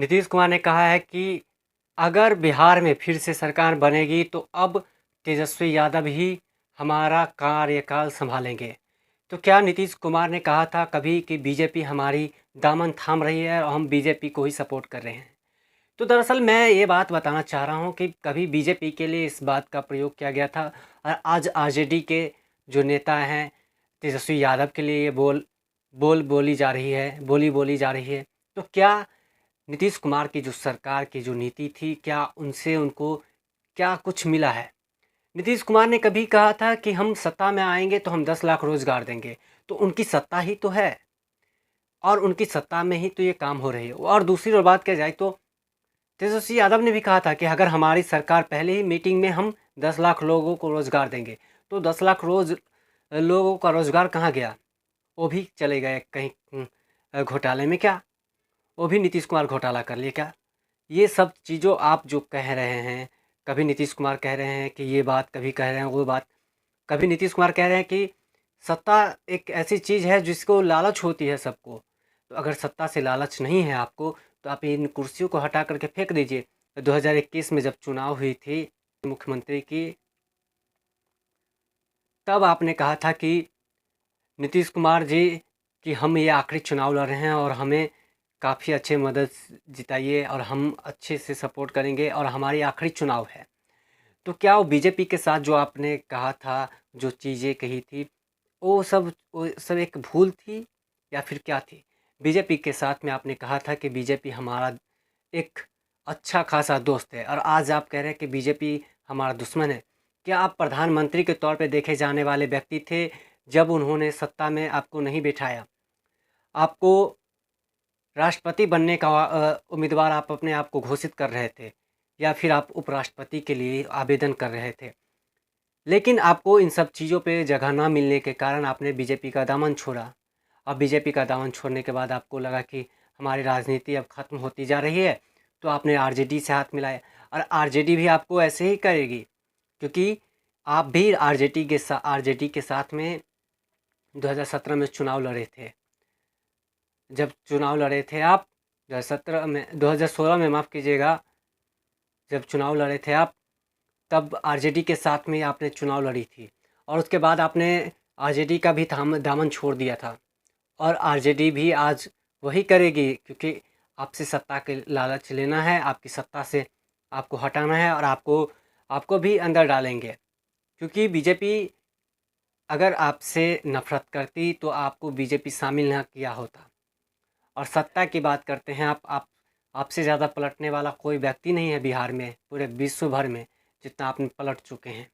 नीतीश कुमार ने कहा है कि अगर बिहार में फिर से सरकार बनेगी तो अब तेजस्वी यादव ही हमारा कार्यकाल संभालेंगे। तो क्या नीतीश कुमार ने कहा था कभी कि बीजेपी हमारी दामन थाम रही है और हम बीजेपी को ही सपोर्ट कर रहे हैं? तो दरअसल मैं ये बात बताना चाह रहा हूँ कि कभी बीजेपी के लिए इस बात का प्रयोग किया गया था और आज आरजेडी के जो नेता हैं तेजस्वी यादव के लिए ये बोली जा रही है, बोली जा रही है। तो क्या नीतीश कुमार की जो सरकार की जो नीति थी, क्या उनसे उनको क्या कुछ मिला है? नीतीश कुमार ने कभी कहा था कि हम सत्ता में आएंगे तो हम 10 लाख रोजगार देंगे। तो उनकी सत्ता ही तो है और उनकी सत्ता में ही तो ये काम हो रही है। और दूसरी ओर बात किया जाए तो तेजस्वी यादव ने भी कहा था कि अगर हमारी सरकार पहले ही मीटिंग में हम 10 लाख लोगों को रोजगार देंगे। तो 10 लाख लोगों का रोजगार कहाँ गया? वो भी चले गए कहीं घोटाले में क्या? वो भी नीतीश कुमार घोटाला कर लिए क्या? ये सब चीज़ों आप जो कह रहे हैं, कभी नीतीश कुमार कह रहे हैं कि ये बात, कभी कह रहे हैं वो बात, कभी नीतीश कुमार कह रहे हैं कि सत्ता एक ऐसी चीज़ है जिसको लालच होती है सबको। तो अगर सत्ता से लालच नहीं है आपको तो आप इन कुर्सियों को हटा करके फेंक दीजिए। 2021 में जब चुनाव हुई थी मुख्यमंत्री की, तब आपने कहा था कि नीतीश कुमार जी कि हम ये आखिरी चुनाव लड़ रहे हैं और हमें काफ़ी अच्छे मदद जिताइए और हम अच्छे से सपोर्ट करेंगे और हमारी आखिरी चुनाव है। तो क्या वो बीजेपी के साथ जो आपने कहा था, जो चीज़ें कही थी, वो सब एक भूल थी या फिर क्या थी? बीजेपी के साथ में आपने कहा था कि बीजेपी हमारा एक अच्छा खासा दोस्त है और आज आप कह रहे हैं कि बीजेपी हमारा दुश्मन है। क्या आप प्रधानमंत्री के तौर पे देखे जाने वाले व्यक्ति थे जब उन्होंने सत्ता में आपको नहीं बिठाया? आपको राष्ट्रपति बनने का उम्मीदवार आप अपने आप को घोषित कर रहे थे या फिर आप उपराष्ट्रपति के लिए आवेदन कर रहे थे। लेकिन आपको इन सब चीज़ों पे जगह ना मिलने के कारण आपने बीजेपी का दामन छोड़ा। अब बीजेपी का दामन छोड़ने के बाद आपको लगा कि हमारी राजनीति अब ख़त्म होती जा रही है, तो आपने आरजेडी से हाथ मिलाया और आरजेडी भी आपको ऐसे ही करेगी, क्योंकि आप भी आरजेडी के साथ में 2017 में चुनाव लड़े थे। जब चुनाव लड़े थे आप 2017 में, 2016 में माफ़ कीजिएगा, जब चुनाव लड़े थे आप, तब आरजेडी के साथ में आपने चुनाव लड़ी थी और उसके बाद आपने आरजेडी का भी दामन छोड़ दिया था और आरजेडी भी आज वही करेगी, क्योंकि आपसे सत्ता के लालच लेना है, आपकी सत्ता से आपको हटाना है और आपको आपको भी अंदर डालेंगे। क्योंकि बीजेपी अगर आपसे नफरत करती तो आपको बीजेपी शामिल ना किया होता। और सत्ता की बात करते हैं आप आपसे ज़्यादा पलटने वाला कोई व्यक्ति नहीं है बिहार में, पूरे विश्व भर में जितना आपने पलट चुके हैं।